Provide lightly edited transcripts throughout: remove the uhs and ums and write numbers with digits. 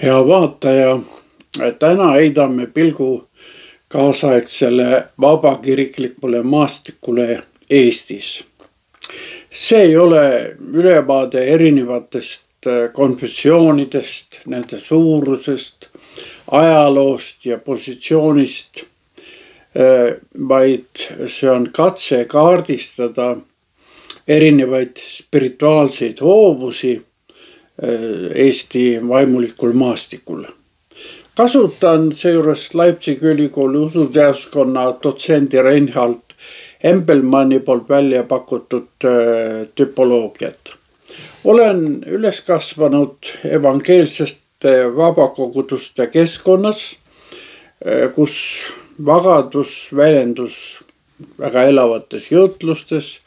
Hea vaataja, täna heidame pilgu kaasaegsele vabakiriklikule maastikule Eestis. See ei ole ülevaade erinevatest konfessioonidest, nende suurusest, ajaloost ja positsioonist, vaid see on katse kaardistada erinevaid spirituaalseid hoovusi Eesti vaimulikul maastikul. Kasutan seejuures Leipzigi ülikooli usuteaduskonna dotsendi Reinhard Empelmanni poolt välja pakutud tüpoloogiat. Olen üles kasvanud evangeelseste vabakoguduste keskkonnas, kus vagadus väljendus väga elavates jutlustes,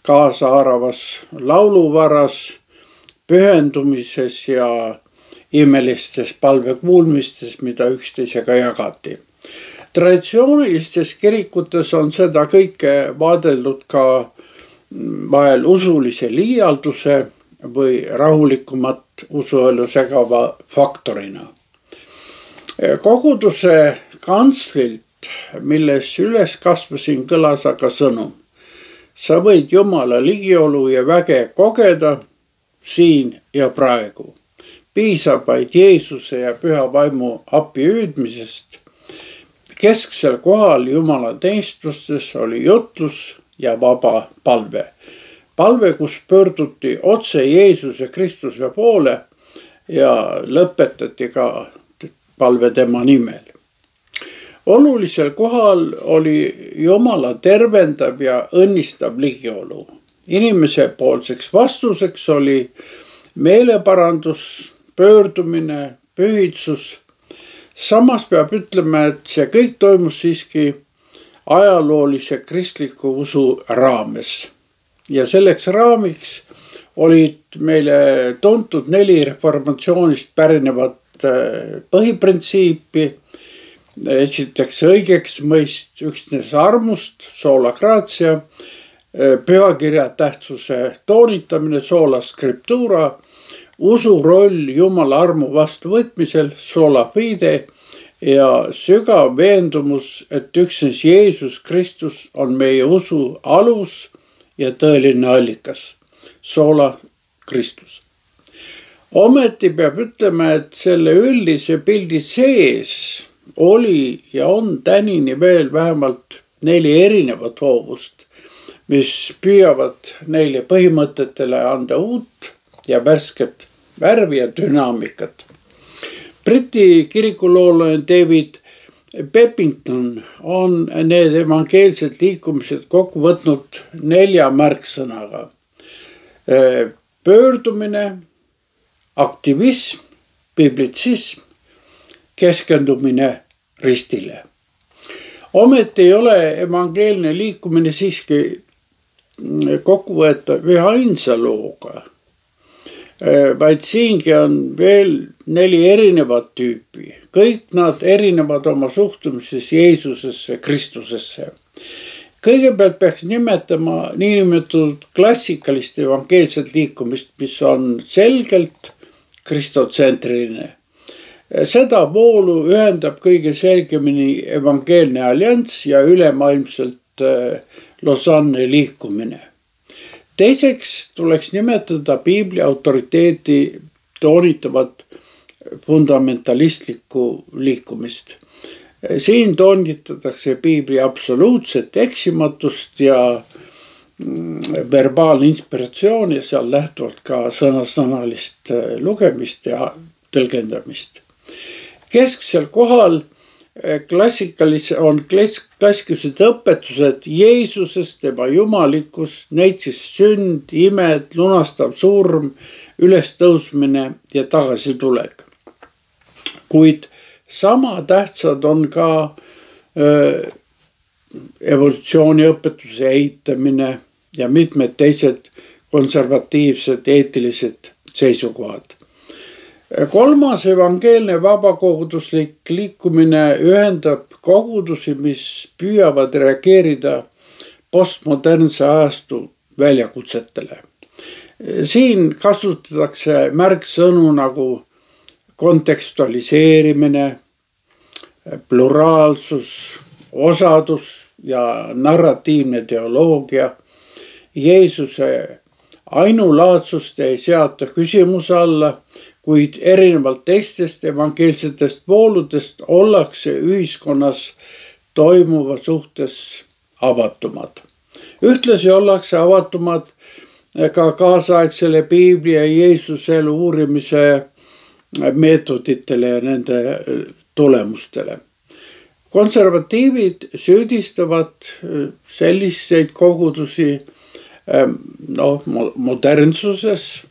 kaasahaaravas lauluvaras, pühendumises ja imelistes palvekuulmistes, mida üksteisega jagati. Traditsioonilistes kirikutes on seda kõike vaadeldud ka vahel usulise liialduse või rahulikumat usuelu segava faktorina. Koguduse kantslilt, milles üles kasvasin, kõlas aga sõnum. Sa võid Jumala ligiolu ja väge kogeda siin ja praegu. Piisab vaid Jeesuse ja püha vaimu appi hüüdmisest. Kesksel kohal Jumala teenistustes oli jutlus ja vaba palve. Palve, kus pöörduti otse Jeesuse Kristuse poole ja lõpetati ka palve tema nimel. Olulisel kohal oli Jumala tervendav ja õnnistav ligiolu. Inimese poolseks vastuseks oli meeleparandus, pöördumine, pühitsus. Samas peab ütlema, et see kõik toimus siiski ajaloolise kristliku usu raames. Ja selleks raamiks olid meile tuntud 4 reformatsioonist pärinevat põhiprintsiipi. Esiteks õigeks mõist üksnes armust, sola gratia, pühakirja tähtsuse toonitamine, sola scriptura, usu roll Jumala armu vastuvõtmisel, sola fide ja sügav veendumus, et üksnes Jeesus Kristus on meie usu alus ja tõeline allikas, sola Kristus. Ometi peab ütlema, et selle üldise pildi sees oli ja on tänini veel vähemalt 4 erinevat hoovust, mis püüavad neile põhimõtetele anda uut ja värsket värvi ja dünaamikat. Briti kirikuloolane David Pepington on need evangeelsed liikumised kokku võtnud 4 märksõnaga. Pöördumine, aktivism, biblitsism, keskendumine ristile. Ometi ei ole evangeelne liikumine siiski kokku võetav ühe ainsa looga, vaid siingi on veel 4 erinevat tüüpi. Kõik nad erinevad oma suhtumises Jeesusesse, Kristusesse. Kõigepealt peaks nimetama niinimetatud klassikalist evangeelset liikumist, mis on selgelt kristotsentriline. Seda voolu ühendab kõige selgemini evangeelne allianss ja ülemaailmselt Lausanne liikumine. Teiseks tuleks nimetada piibli autoriteeti toonitavat fundamentalistlikku liikumist. Siin toonitatakse piibli absoluutset eksimatust ja verbaalne inspiratsioon ja seal lähtuvalt ka sõnasõnalist lugemist ja tõlgendamist. Kesksel kohal klassikalised õpetused Jeesusest, tema jumalikkus, neitsist sünd, imed, lunastav surm, ülestõusmine ja tagasitulek. Kuid sama tähtsad on ka evolutsiooniõpetuse eitamine ja mitmed teised konservatiivsed eetilised seisukohad. Kolmas evangeelne vabakoguduslik liikumine ühendab kogudusi, mis püüavad reageerida postmodernse ajastu väljakutsetele. Siin kasutatakse märksõnu nagu kontekstualiseerimine, pluraalsus, osadus ja narratiivne teoloogia. Jeesuse ainulaadsust ei seata küsimuse alla, kuid erinevalt teistest evangeelsetest vooludest ollakse ühiskonnas toimuva suhtes avatumad. Ühtlasi ollakse avatumad ka kaasaegsele Piibli ja Jeesuse elu uurimise meetoditele ja nende tulemustele. Konservatiivid süüdistavad selliseid kogudusi modernsuses.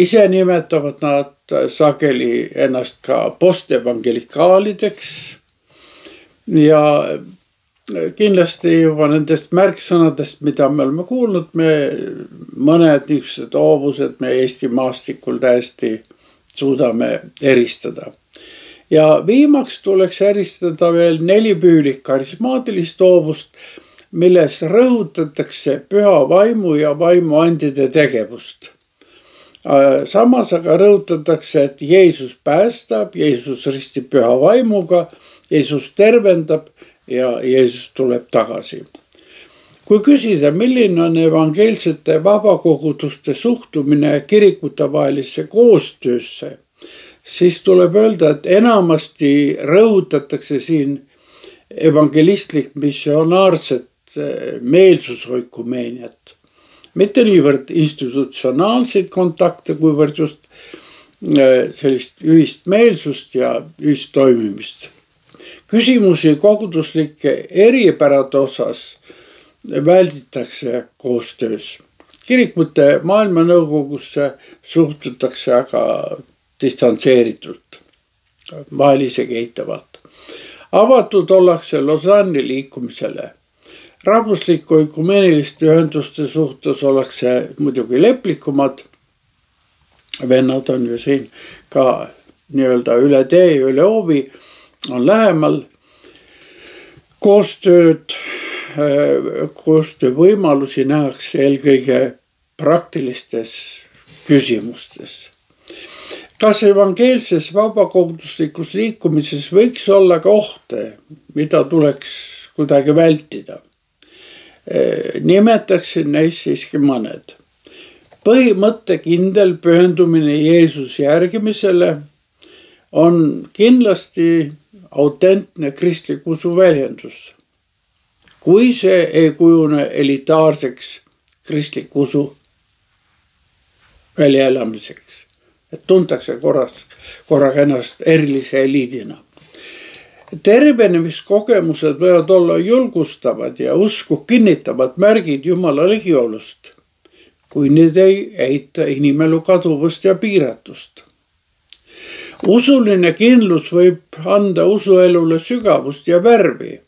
Ise nimetavad nad sageli ennast ka postevangelikaalideks ja kindlasti juba nendest märksõnadest, mida me oleme kuulnud, mõned niisugused hoovused me Eesti maastikul täiesti suudame eristada. Ja viimaks tuleks eristada veel 4 püülik karismaatilist hoovust, milles rõhutatakse püha vaimu ja vaimuandide tegevust. Samas aga rõhutatakse, et Jeesus päästab, Jeesus ristib püha vaimuga, Jeesus tervendab ja Jeesus tuleb tagasi. Kui küsida, milline on evangeelsete vabakoguduste suhtumine kirikute vahelisse koostöösse, siis tuleb öelda, et enamasti rõhutatakse siin evangelistlik missionaarset meelsusoikumeeniat. Mitte niivõrd institutsionaalseid kontakte, kuivõrd just sellist ühist meelsust ja ühist toimimist. Küsimusi koguduslike eripärade osas välditakse koostöös. Kirikute maailmanõukogusse suhtutakse aga distantseeritult, vahel isegi eitavalt. Avatud ollakse Lausanne'i liikumisele. Rahvusliku ökumeeniliste ühenduste suhtes ollakse muidugi leplikumad. Vennad on ju siin ka nii-öelda üle tee ja üle hoovi on lähemal. Koostöövõimalusi nähakse eelkõige praktilistes küsimustes. Kas evangeelses vabakoguduslikus liikumises võiks olla ka ohte, mida tuleks kuidagi vältida? Nimetaksin neist siiski mõned. Põhimõttekindel pühendumine Jeesuse järgimisele on kindlasti autentne kristlik usu väljendus. Kui see ei kujune elitaarseks kristlik usu väljaelamiseks, et tuntakse korraga ennast erilise eliidina. Tervenemiskogemused võivad olla julgustavad ja usku kinnitavad märgid Jumala ligiolust, kui need ei eita inimelu kaduvust ja piiratust. Usuline kindlus võib anda usuelule sügavust ja värvi,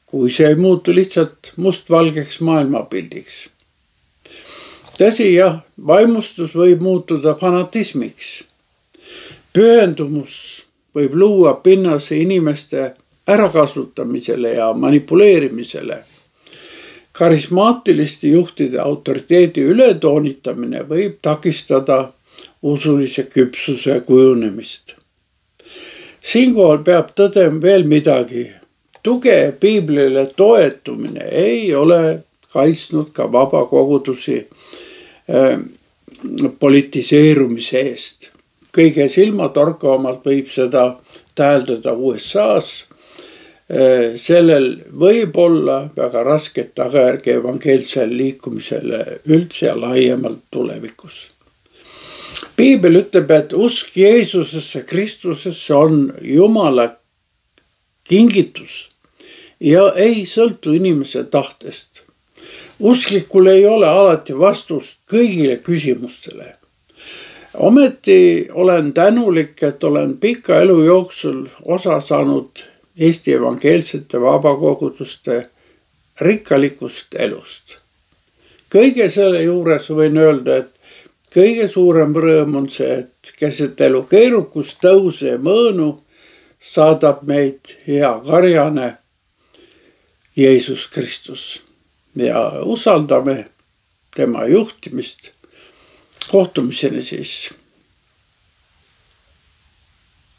kui see ei muutu lihtsalt mustvalgeks maailmapildiks. Tõsi jah, vaimustus võib muutuda fanatismiks. Pühendumus võib luua pinnase inimeste ärakasutamisele ja manipuleerimisele. Karismaatiliste juhtide autoriteedi ületoonitamine võib takistada usulise küpsuse kujunemist. Siinkohal peab tõdema veel midagi. Tuge Piiblile toetumine ei ole kaitsnud ka vabakogudusi politiseerumise eest. Kõige silmatorkavamalt võib seda täheldada USA-s. Sellel võib olla väga rasket tagajärge evangeelsele liikumisele üldse ja laiemalt tulevikus. Piibel ütleb, et usk Jeesusesse, Kristusesse on Jumala kingitus ja ei sõltu inimese tahtest. Usklikul ei ole alati vastust kõigile küsimustele. Ometi olen tänulik, et olen pika elu jooksul osa saanud Eesti evangeelsete vabakoguduste rikkalikust elust. Kõige selle juures võin öelda, et kõige suurem rõõm on see, et keset elu keerukust, tõuse ja mõõnu saadab meid hea karjane Jeesus Kristus ja usaldame tema juhtimist. Kohtumiseni siis